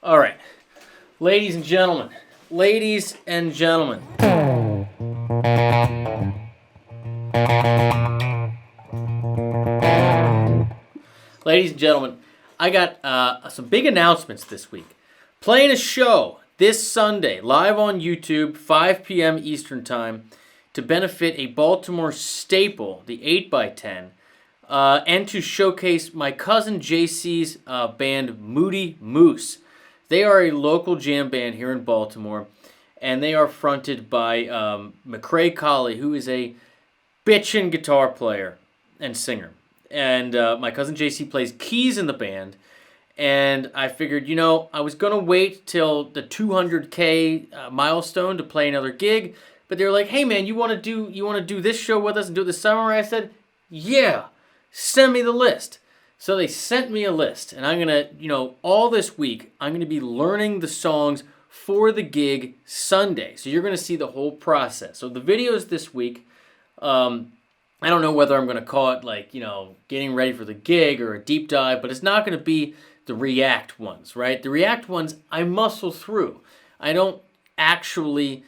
All right, ladies and gentlemen, ladies and gentlemen. Ladies and gentlemen, I got some big announcements this week. Playing a show this Sunday, live on YouTube, 5 p.m. Eastern Time, to benefit a Baltimore staple, the 8x10, and to showcase my cousin JC's band, Moody Moose. They are a local jam band here in Baltimore, and they are fronted by McCrae Colley, who is a bitchin' guitar player and singer. And my cousin JC plays keys in the band. And I figured, I was going to wait till the 200K milestone to play another gig. But they were like, hey, man, you want to do this show with us and do it this summer? I said, yeah, send me the list. So they sent me a list. And I'm going to, all this week, I'm going to be learning the songs for the gig Sunday. So you're going to see the whole process. So the videos this week, I don't know whether I'm going to call it getting ready for the gig or a deep dive, but it's not going to be the React ones, right? The React ones, I muscle through. I don't actually,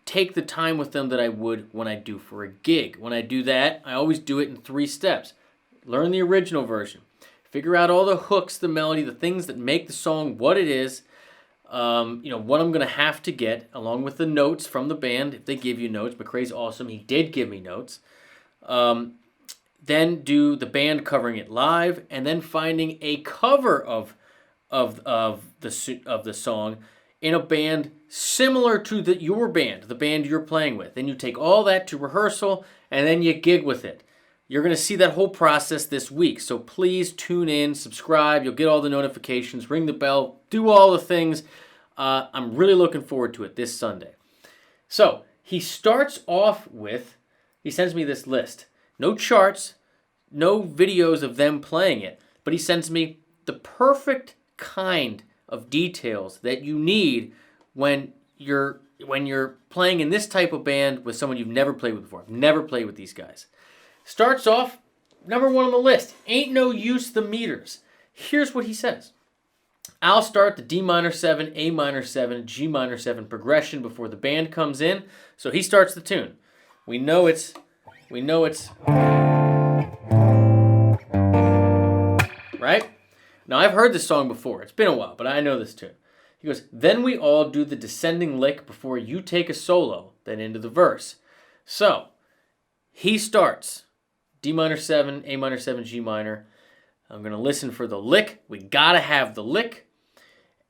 take the time with them that I would when I do for a gig. When I do that, I always do it in 3 steps. Learn the original version. Figure out all the hooks, the melody, the things that make the song what it is. What I'm going to have to get, along with the notes from the band, if they give you notes. McCrae's awesome. He did give me notes. Then do the band covering it live, and then finding a cover of the song in a band similar to your band, the band you're playing with. Then you take all that to rehearsal, and then you gig with it. You're going to see that whole process this week, so please tune in, subscribe. You'll get all the notifications, ring the bell, do all the things. I'm really looking forward to it this Sunday. So he starts off with, he sends me this list. No charts, no videos of them playing it, but he sends me the perfect kind of details that you need when you're playing in this type of band with someone you've never played with before. I've never played with these guys. Starts off, number 1 on the list, Ain't No Use the Meters. Here's what he says. I'll start the D minor 7, A minor 7, G minor 7 progression before the band comes in. So he starts the tune. We know it's right? Now I've heard this song before. It's been a while, but I know this tune. He goes, then we all do the descending lick before you take a solo, then into the verse. So he starts D minor 7, A minor 7, G minor. I'm going to listen for the lick. We got to have the lick.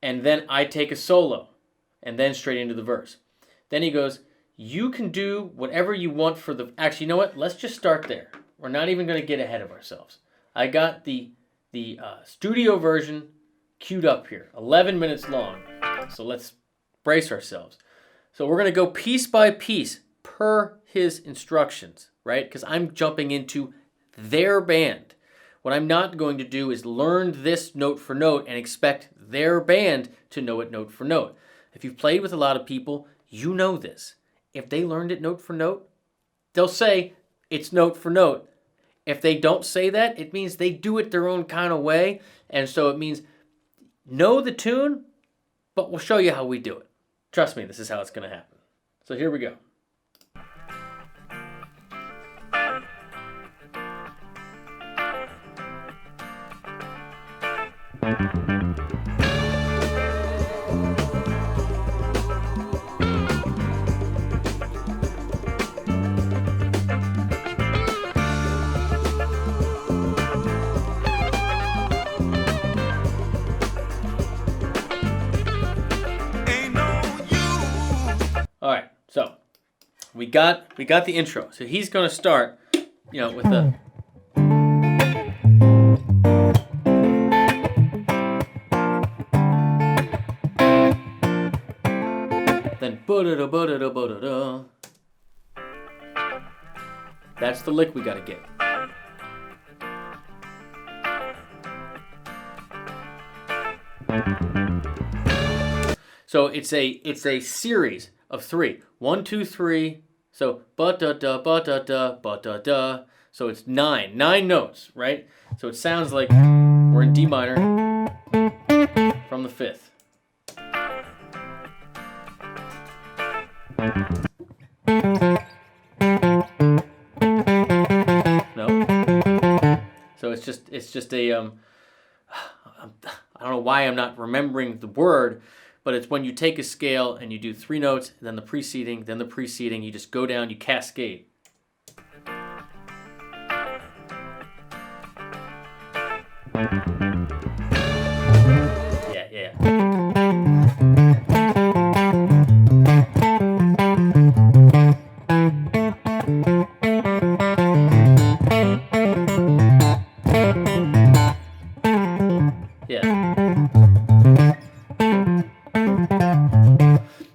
And then I take a solo. And then straight into the verse. Then he goes, you can do whatever you want for the... Actually, you know what? Let's just start there. We're not even going to get ahead of ourselves. I got the studio version queued up here. 11 minutes long. So let's brace ourselves. So we're going to go piece by piece per his instructions, right? Because I'm jumping into their band. What I'm not going to do is learn this note for note and expect their band to know it note for note. If you've played with a lot of people, you know this. If they learned it note for note, they'll say it's note for note. If they don't say that, it means they do it their own kind of way. And so it means know the tune, but we'll show you how we do it. Trust me, this is how it's going to happen. So here we go. All right, so we got the intro. So he's going to start, with the... Then ba-da-da, ba-da-da, ba-da-da. That's the lick we got to get. So it's a series of 3. 1, 2, 3. So ba-da-da, ba-da-da, ba-da-da. So it's 9 notes, right? So it sounds like we're in D minor from from the fifth. No. So it's just a I don't know why I'm not remembering the word, but it's when you take a scale and you do 3 notes, then the preceding, you just go down, you cascade. Yeah.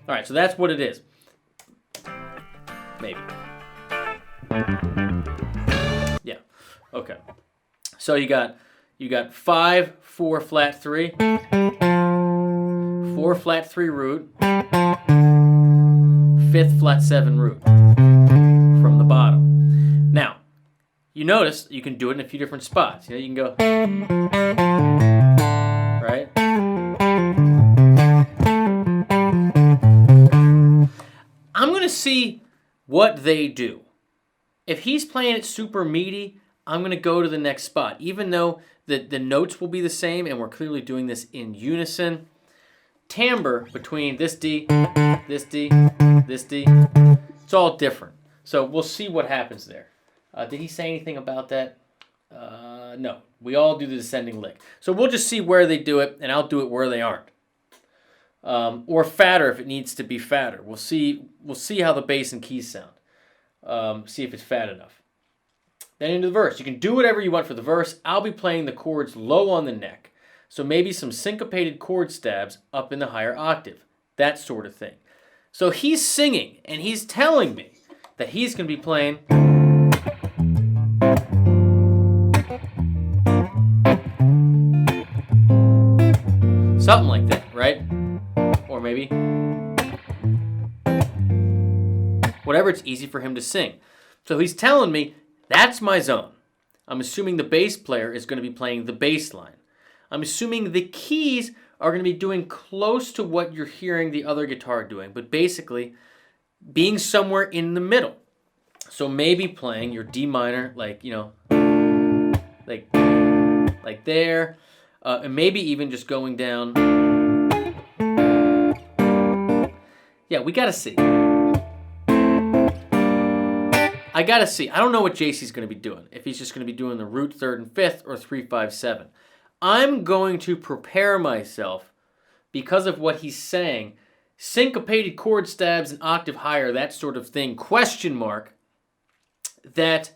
All right, so that's what it is. Maybe. Yeah. Okay. So you got 5, 4 flat 3, 4 flat 3 root, 5th flat 7 root from the bottom. Now, you notice you can do it in a few different spots. You can go, right? I'm going to see what they do. If he's playing it super meaty, I'm going to go to the next spot. Even though the notes will be the same and we're clearly doing this in unison, timbre between this D, this D, this D, it's all different. So we'll see what happens there. Did he say anything about that? No. We all do the descending lick. So we'll just see where they do it, and I'll do it where they aren't. Or fatter if it needs to be fatter. We'll see how the bass and keys sound. See if it's fat enough. Then into the verse. You can do whatever you want for the verse. I'll be playing the chords low on the neck. So maybe some syncopated chord stabs up in the higher octave. That sort of thing. So he's singing, and he's telling me that he's going to be playing something like that, right? Or maybe whatever it's easy for him to sing. So he's telling me that's my zone. I'm assuming the bass player is going to be playing the bass line. I'm assuming the keys are going to be doing close to what you're hearing the other guitar doing, but basically being somewhere in the middle. So maybe playing your D minor like there, and maybe even just going down. Yeah, we got to see. I got to see. I don't know what JC's going to be doing. If he's just going to be doing the root, 3rd, and 5th, or 3, 5, 7. I'm going to prepare myself because of what he's saying. Syncopated chord stabs an octave higher, that sort of thing, question mark, that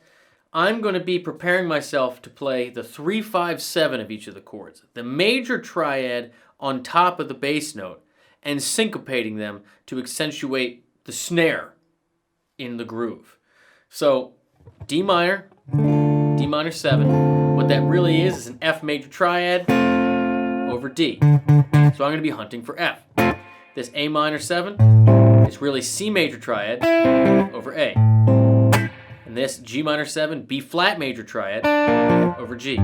I'm going to be preparing myself to play the 3, 5, 7 of each of the chords. The major triad on top of the bass note and syncopating them to accentuate the snare in the groove. So D minor 7. What that really is an F major triad over D. So I'm going to be hunting for F. This A minor 7 is really C major triad over A. And this G minor 7, B flat major triad over G.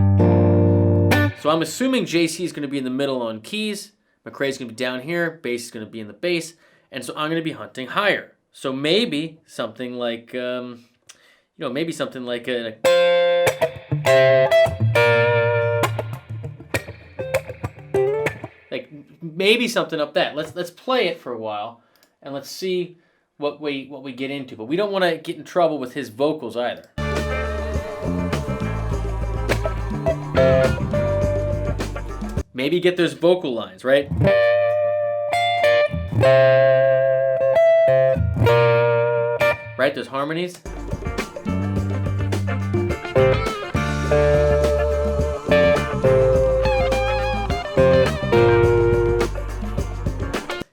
So I'm assuming JC is going to be in the middle on keys, McRae's going to be down here, bass is going to be in the bass, and so I'm going to be hunting higher. So maybe something like, maybe something like maybe something up that. Let's play it for a while, and let's see what we get into. But we don't want to get in trouble with his vocals either. Maybe get those vocal lines, right? Right, those harmonies.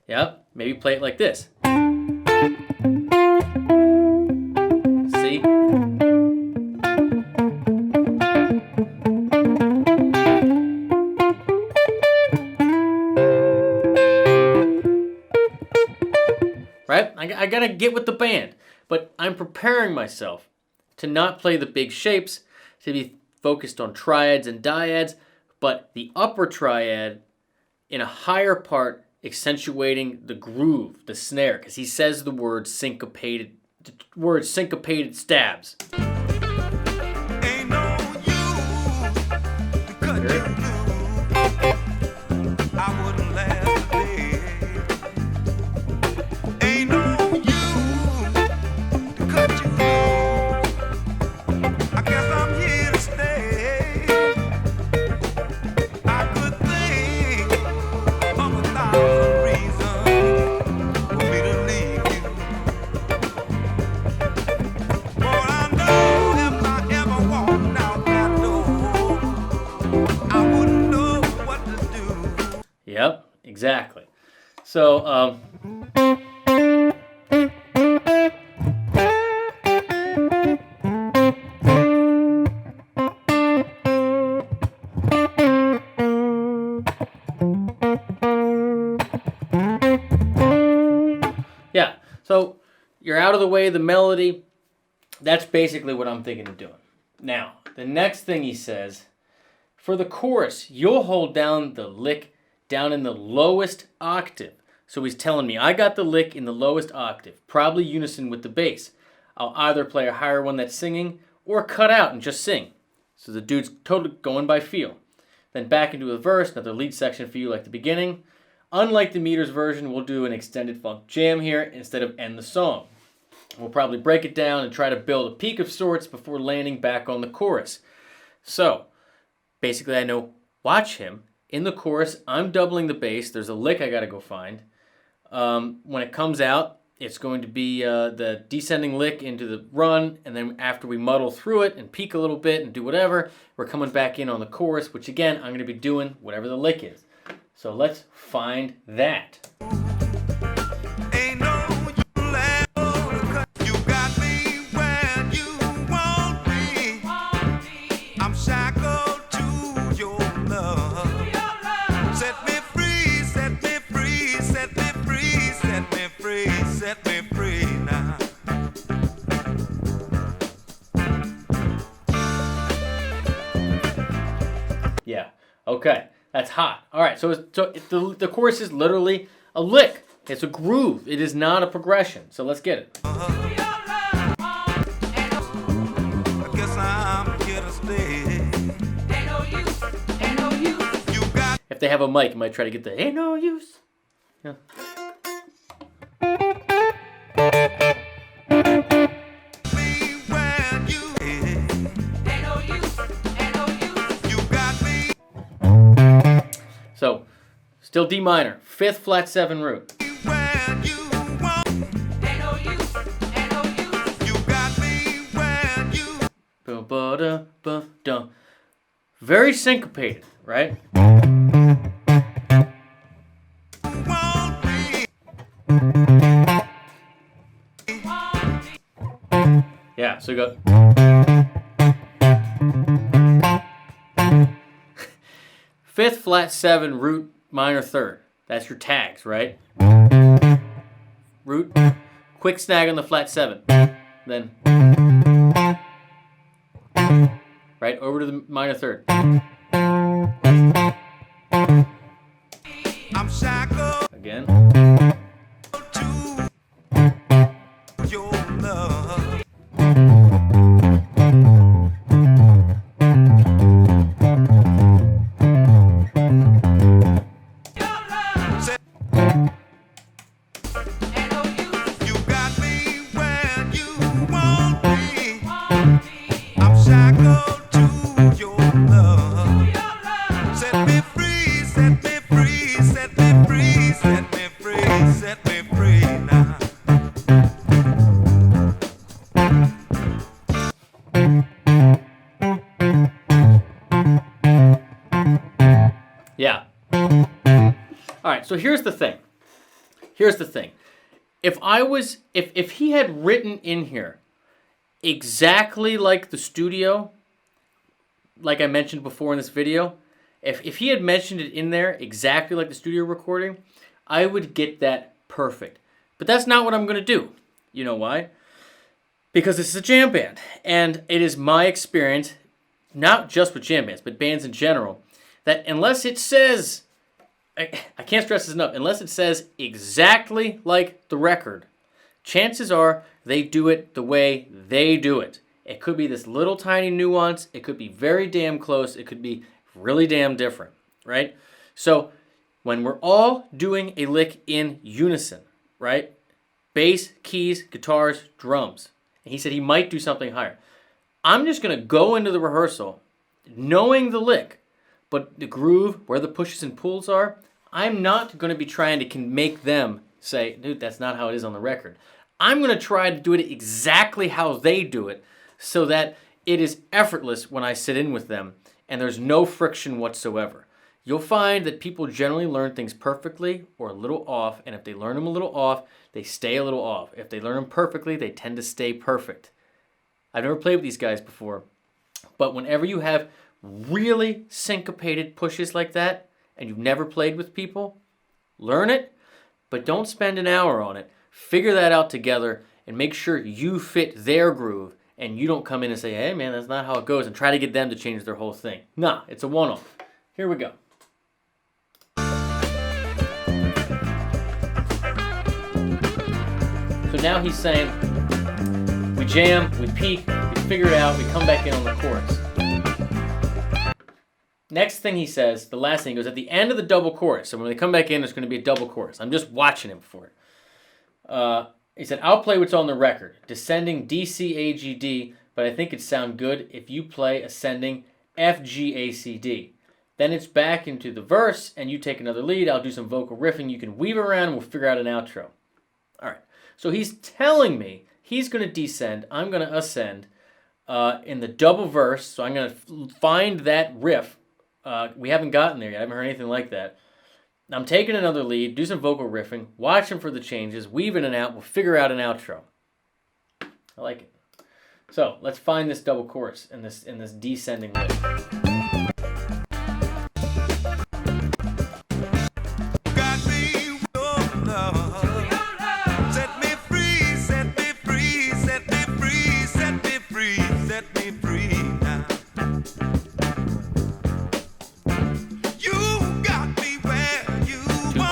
Yep, maybe play it like this. See? Right? I gotta get with the band. But I'm preparing myself to not play the big shapes, to be focused on triads and dyads, but the upper triad in a higher part accentuating the groove, the snare, because he says the word syncopated stabs. Ain't no use to cut you loose. I wouldn't last a day. Ain't no use to cut you loose. I guess I'm here to stay. I could think of 1,000 reasons for me to leave you. For I know if I ever walked out that door, I wouldn't know what to do. Yep, exactly. So, yeah, so you're out of the way of the melody. That's basically what I'm thinking of doing. Now, the next thing he says, for the chorus, you'll hold down the lick down in the lowest octave. So he's telling me I got the lick in the lowest octave, probably unison with the bass. I'll either play a higher one that's singing or cut out and just sing. So the dude's totally going by feel. Then back into a verse, another lead section for you like the beginning. Unlike the Meters version, we'll do an extended funk jam here instead of end the song. We'll probably break it down and try to build a peak of sorts before landing back on the chorus. So, basically I know, watch him. In the chorus, I'm doubling the bass. There's a lick I got to go find. When it comes out, it's going to be the descending lick into the run, and then after we muddle through it and peak a little bit and do whatever, we're coming back in on the chorus, which again, I'm going to be doing whatever the lick is. So let's find that. Ain't no you left, you got me where you want me. I'm shackled to your love. Set me free, set me free, set me free, set me free, set me free now. Yeah, okay, that's hot. All right, so the chorus is literally a lick. It's a groove. It is not a progression. So let's get it. I guess I'm here to stay. You got If they have a mic, I might try to get the ain't no use. Yeah. me where you You got me So, still D minor, 5th flat 7 root. where you want. You got me where you Ba-ba-da-ba-dum. Very syncopated, right? want me. Yeah, so you go. 5th flat 7 root minor 3rd. That's your tags, right? Root, quick snag on the flat 7. Then right over to the minor 3rd. I'm shackled Again. to your love. You got me where you want me. I'm shackled to your love. Set me free, set me free, set me free, set me free, set me free now. Yeah. All right, so here's the thing. Here's the thing. If he had written in here exactly like the studio, like I mentioned before in this video, if he had mentioned it in there exactly like the studio recording, I would get that perfect. But that's not what I'm going to do. You know why? Because this is a jam band. And it is my experience, not just with jam bands, but bands in general, that unless it says I can't stress this enough. Unless it says exactly like the record, chances are they do it the way they do it. It could be this little tiny nuance. It could be very damn close. It could be really damn different, right? So when we're all doing a lick in unison, right? Bass, keys, guitars, drums. And he said he might do something higher. I'm just going to go into the rehearsal knowing the lick, but the groove, where the pushes and pulls are, I'm not going to be trying to make them say, dude, that's not how it is on the record. I'm going to try to do it exactly how they do it so that it is effortless when I sit in with them and there's no friction whatsoever. You'll find that people generally learn things perfectly or a little off, and if they learn them a little off, they stay a little off. If they learn them perfectly, they tend to stay perfect. I've never played with these guys before, but whenever you have really syncopated pushes like that, and you've never played with people, learn it, but don't spend an hour on it. Figure that out together and make sure you fit their groove and you don't come in and say, hey man, that's not how it goes, and try to get them to change their whole thing. Nah, it's a one-off. Here we go. So now he's saying, we jam, we peak, we figure it out, we come back in on the chorus. Next thing he says, the last thing, he goes, at the end of the double chorus, so when they come back in, there's going to be a double chorus. I'm just watching him for it. He said, I'll play what's on the record, descending D, C, A, G, D, but I think it'd sound good if you play ascending F, G, A, C, D. Then it's back into the verse, and you take another lead. I'll do some vocal riffing. You can weave around, and we'll figure out an outro. All right. So he's telling me he's going to descend. I'm going to ascend in the double verse. So I'm going to find that riff. We haven't gotten there yet. I haven't heard anything like that. I'm taking another lead, do some vocal riffing, watch him for the changes, weave in and out. We'll figure out an outro. I like it. So let's find this double chorus in this descending riff.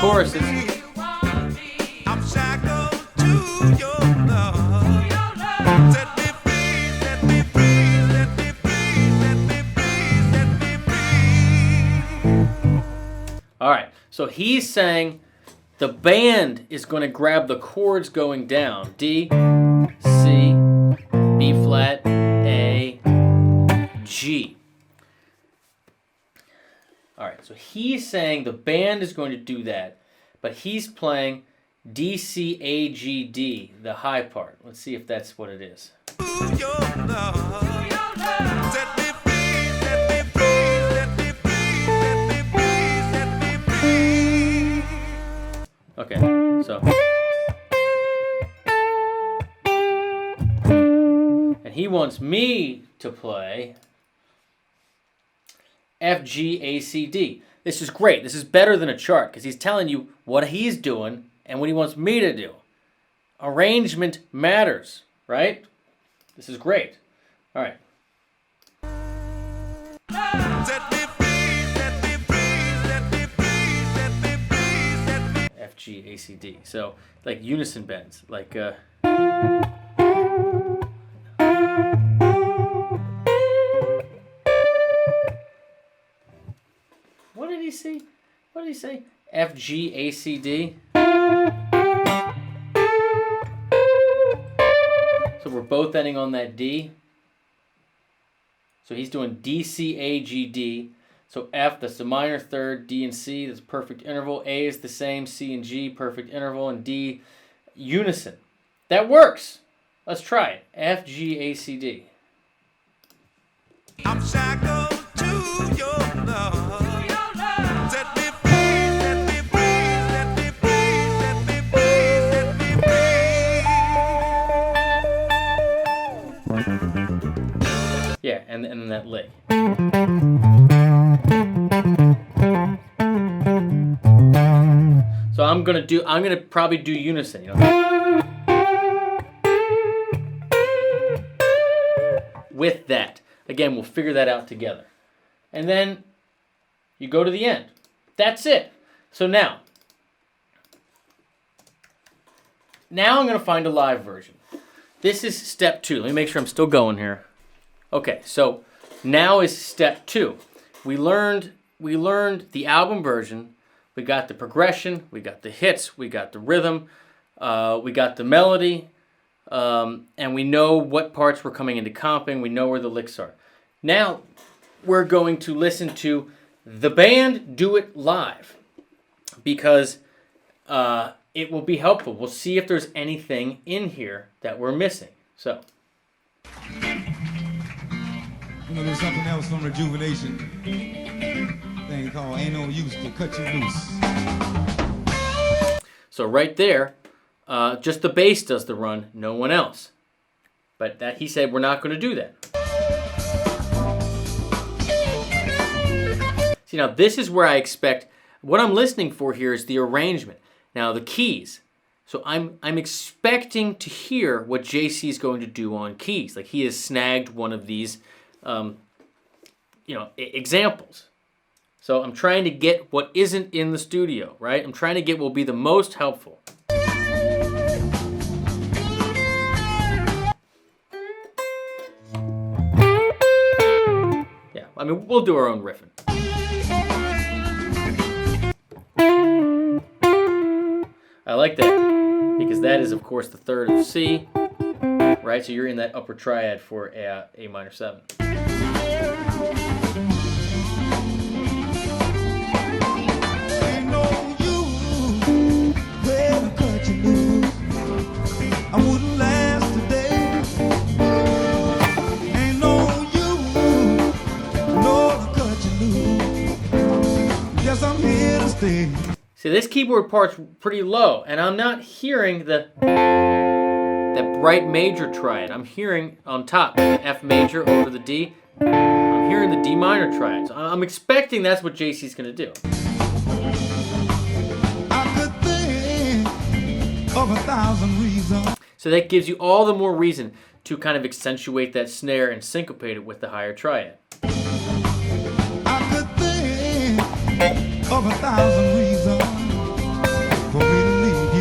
Choruses. I'm shackled to your love. Set me free, set me free, set me free, set me free, set me free. All right, so he's saying the band is going to grab the chords going down. D, C, B flat, A, G. All right, so he's saying the band is going to do that, but he's playing D, C, A, G, D, the high part. Let's see if that's what it is. Okay, so. And he wants me to play F, G, A, C, D. This is great. This is better than a chart because he's telling you what he's doing and what he wants me to do. Arrangement matters, right? This is great. All right. F, G, A, C, D. So like unison bends, like What did he say? What did he say? F, G, A, C, D. So we're both ending on that D. So he's doing D, C, A, G, D. So F, that's the minor third. D and C, that's perfect interval. A is the same. C and G, perfect interval. And D, unison. That works. Let's try it. F, G, A, C, D. I'm shackled to your love. Yeah, and then that lick. So I'm gonna probably do unison, you know. With that. Again, we'll figure that out together. And then you go to the end. That's it. So now I'm going to find a live version. This is step 2. Let me make sure I'm still going here. Okay, so now is step 2. We learned the album version. We got the progression. We got the hits. We got the rhythm. We got the melody. And we know what parts were coming into comping. We know where the licks are. Now we're going to listen to the band do it live because it will be helpful. We'll see if there's anything in here that we're missing. So. You know, there's something else from Rejuvenation. Thing called Ain't No Use to Cut You Loose. So right there, just the bass does the run, no one else. But that he said we're not going to do that. See, now this is where I expect, what I'm listening for here is the arrangement. Now the keys. So I'm expecting to hear what JC is going to do on keys. Like he has snagged one of these examples. So I'm trying to get what isn't in the studio, right? I'm trying to get what will be the most helpful. Yeah, I mean, we'll do our own riffing. I like that because that is, of course, the third of C, right? So you're in that upper triad for A minor 7. See, this keyboard part's pretty low, and I'm not hearing that bright major triad. I'm hearing on top, the F major over the D. I'm hearing the D minor triad. So I'm expecting that's what JC's going to do. I could think of 1,000 reasons. So that gives you all the more reason to kind of accentuate that snare and syncopate it with the higher triad. I could think of 1,000 reasons for me to leave you.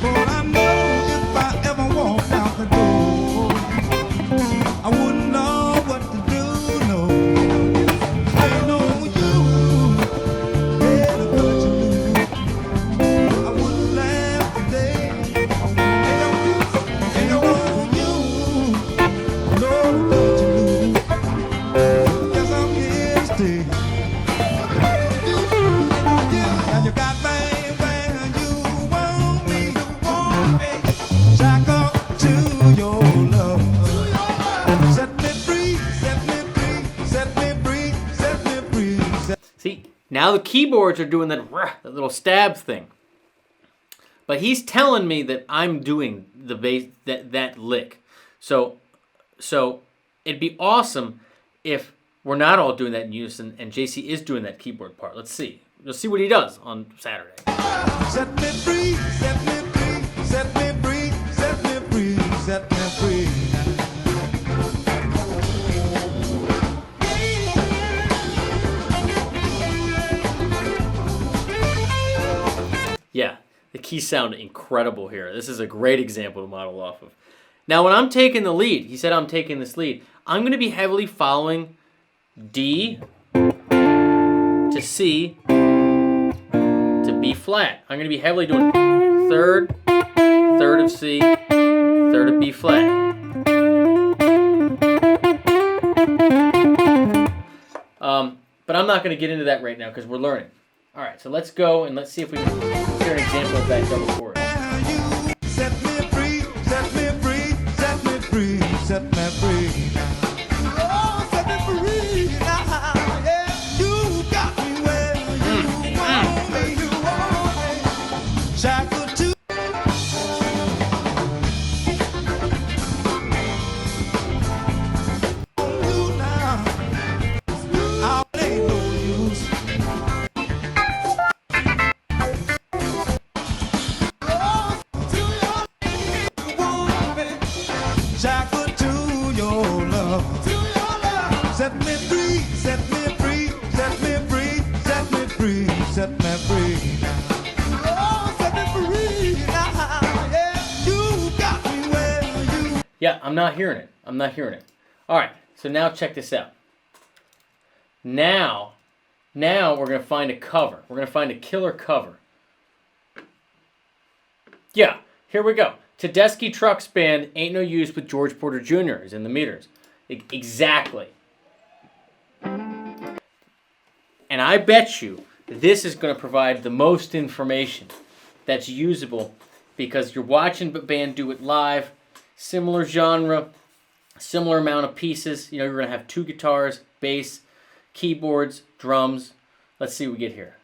But I know if I ever walked out the door, I wouldn't know what to do, no. Ain't no you, better cut you loose. I wouldn't laugh today. Ain't no you, Lord, cut you loose. Yes, I'm here to stay. Now you got me where you want me. Shackle to your love. Set me free, set me free, set me free, set me free. See, now the keyboards are doing that little stab thing. But he's telling me that I'm doing the bass, that lick. So it'd be awesome if we're not all doing that in unison and JC is doing that keyboard part. Let's see. We'll see what he does on Saturday. Set me free, set me free, set me free, set me free, set me free. Yeah, the keys sound incredible here. This is a great example to model off of. Now, when I'm taking the lead, he said I'm taking this lead, I'm going to be heavily following D to C to B flat. I'm going to be heavily doing third of C, third of B flat. But I'm not going to get into that right now because we're learning. All right, so let's go and let's see if we can hear an example of that double chorus. Set me free, set me free, set me free, set me free. Oh, set me free now, yeah. You got me where you want me. Shackled to you now. I ain't no use. Shackled to your free, set me free. Oh, set me free. Yeah, you got me where you. Yeah, I'm not hearing it. I'm not hearing it. All right, so now check this out. Now we're going to find a cover. We're going to find a killer cover. Yeah, here we go. Tedeschi Trucks Band, Ain't No Use with George Porter Jr. is in the meters. Exactly. And I bet you this is going to provide the most information that's usable because you're watching the band do it live, similar genre, similar amount of pieces. You know, you're going to have 2 guitars, bass, keyboards, drums. Let's see what we get here.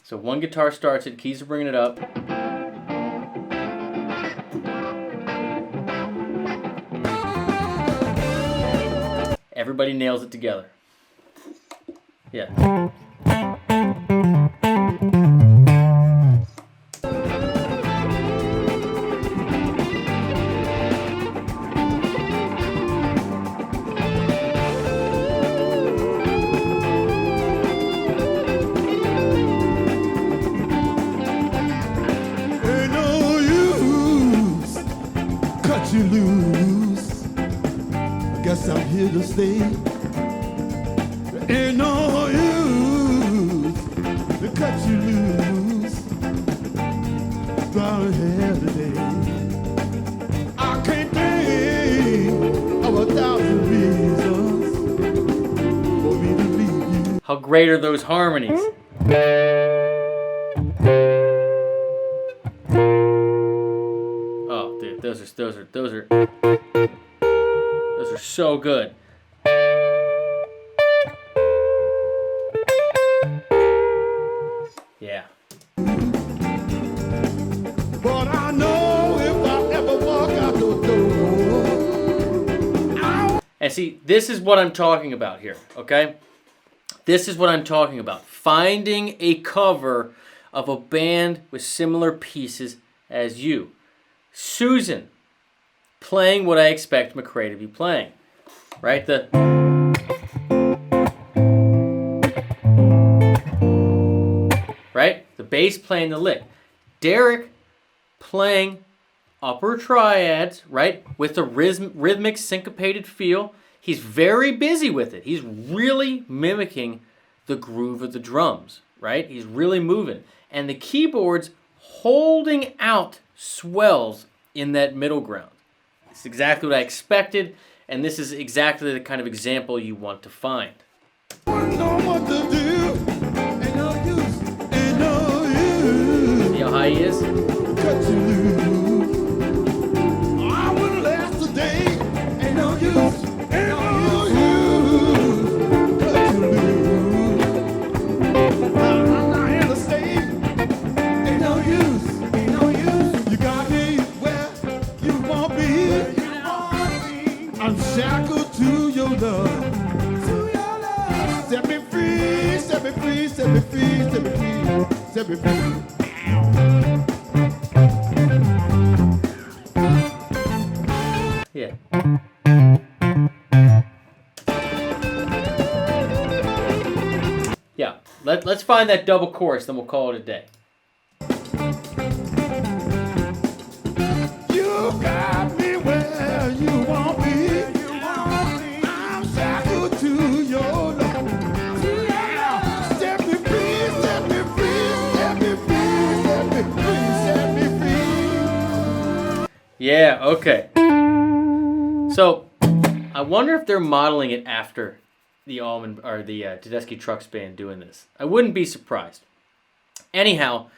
So 1 guitar starts it, keys are bringing it up. Everybody nails it together. Yeah. Ain't no use, cut you loose. Guess I'm here to stay. Ain't no use to cut you loose. Down here today, I can't think of 1,000 reasons for me to leave you. How great are those harmonies? Oh, dude, those are so good. Yeah. But I know if I ever walk out the door, And see, this is what I'm talking about here, okay? This is what I'm talking about. Finding a cover of a band with similar pieces as you. Susan, playing what I expect McRae to be playing. Right? Right? The bass playing the lick. Derek playing upper triads, right? With a rhythmic syncopated feel. He's very busy with it. He's really mimicking the groove of the drums, right? He's really moving. And the keyboards holding out swells in that middle ground. It's exactly what I expected, and this is exactly the kind of example you want to find. I know what to do. Ain't no use, ain't no use. See how high he is? Cut you loose. I wouldn't last a day. Ain't no use, ain't no use. Cut you loose. I'm not here to stay. Ain't no use, ain't no use. You got me where you want me. I'm shackled to your love. Set me free, set me free, set me free, set me free, set me free. Yeah. Yeah. Let's find that double chorus, then we'll call it a day. You got me where you want me. I'm shackled to your love. Set me free, set me free, set me free, set me free, set me free. Yeah, okay. So, I wonder if they're modeling it after the Allman or the Tedeschi Trucks Band doing this. I wouldn't be surprised. Anyhow,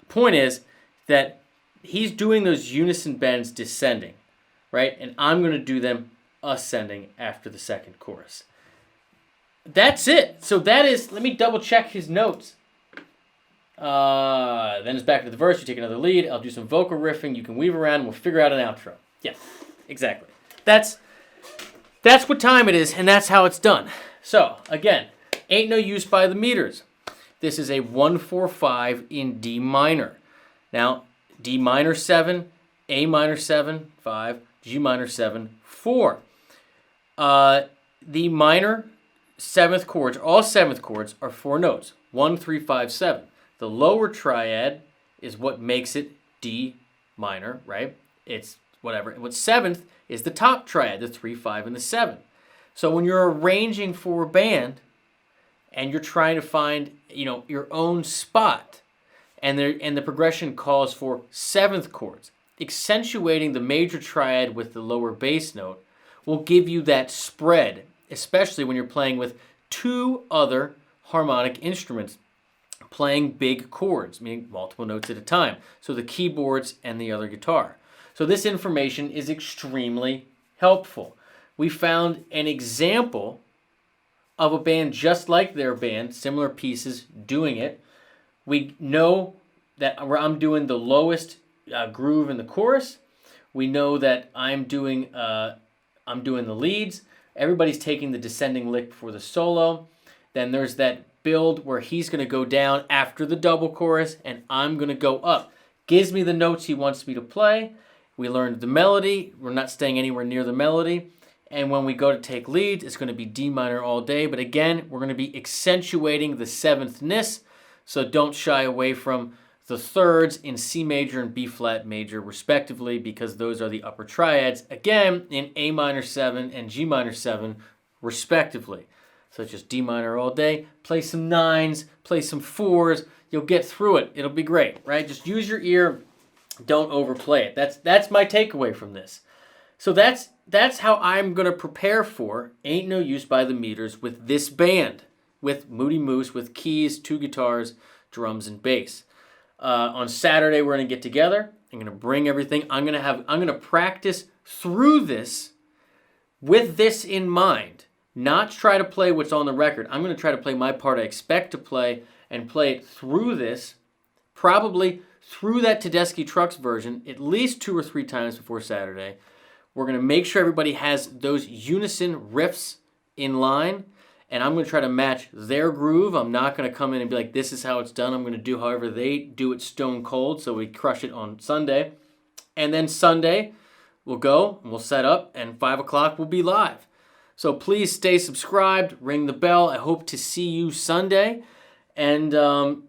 point is that he's doing those unison bends descending, right? And I'm going to do them ascending after the second chorus. That's it. So that is, let me double check his notes. Then it's back to the verse. You take another lead. I'll do some vocal riffing. You can weave around and we'll figure out an outro. Yeah, exactly. That's what time it is, and that's how it's done. So, again, Ain't No Use by the Meters. This is a 1-4-5 in D minor. Now, D minor 7, A minor 7, 5, G minor 7, 4. The minor seventh chords, all seventh chords are 4 notes. 1, 3, 5, 7. The lower triad is what makes it D minor, right? It's whatever. And what's seventh is the top triad, the 3, 5, and the 7. So when you're arranging for a band and you're trying to find, your own spot, and the progression calls for seventh chords, accentuating the major triad with the lower bass note will give you that spread, especially when you're playing with 2 other harmonic instruments playing big chords, meaning multiple notes at a time. So the keyboards and the other guitar. So this information is extremely helpful. We found an example of a band just like their band, similar pieces doing it. We know that I'm doing the lowest groove in the chorus. We know that I'm doing the leads. Everybody's taking the descending lick for the solo. Then there's that build where he's going to go down after the double chorus and I'm going to go up. Gives me the notes he wants me to play. We learned the melody. We're not staying anywhere near the melody. And when we go to take leads, it's going to be D minor all day. But again, we're going to be accentuating the seventh-ness. So don't shy away from the thirds in C major and B flat major respectively, because those are the upper triads, again, in A minor 7 and G minor 7 respectively. So it's just D minor all day. Play some 9s, play some 4s. You'll get through it. It'll be great, right? Just use your ear. Don't overplay it. That's my takeaway from this. So that's how I'm going to prepare for Ain't No Use by the Meters with this band, with Moody Moose, with keys, 2 guitars, drums, and bass. On Saturday, we're going to get together. I'm going to bring everything. I'm going to practice through this with this in mind, not try to play what's on the record. I'm going to try to play my part I expect to play and play it through this, probably through that Tedeschi Trucks version, at least 2 or 3 times before Saturday. We're going to make sure everybody has those unison riffs in line, and I'm going to try to match their groove. I'm not going to come in and be like, this is how it's done. I'm going to do however they do it stone cold, so we crush it on Sunday. And then Sunday, we'll go, and we'll set up, and 5 o'clock we'll be live. So please stay subscribed, ring the bell. I hope to see you Sunday. And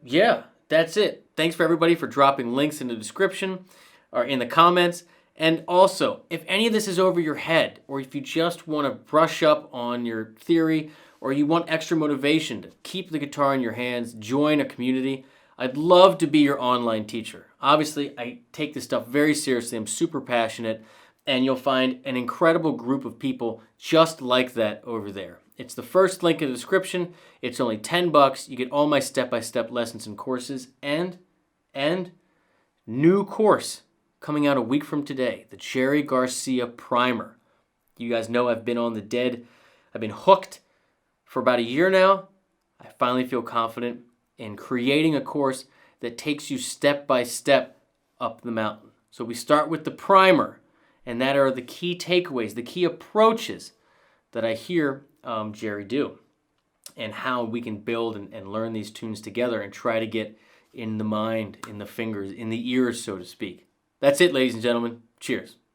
yeah, that's it. Thanks for everybody for dropping links in the description or in the comments. And also, if any of this is over your head, or if you just want to brush up on your theory, or you want extra motivation to keep the guitar in your hands, join a community, I'd love to be your online teacher. Obviously, I take this stuff very seriously. I'm super passionate, and you'll find an incredible group of people just like that over there. It's the first link in the description. It's only $10. You get all my step-by-step lessons and courses, and new course coming out a week from today, the Jerry Garcia Primer. You guys know I've been on the dead. I've been hooked for about a year now. I finally feel confident in creating a course that takes you step by step up the mountain. So we start with the primer, and that are the key takeaways, the key approaches that I hear Jerry do, and how we can build and learn these tunes together and try to get in the mind, in the fingers, in the ears, so to speak. That's it, ladies and gentlemen. Cheers.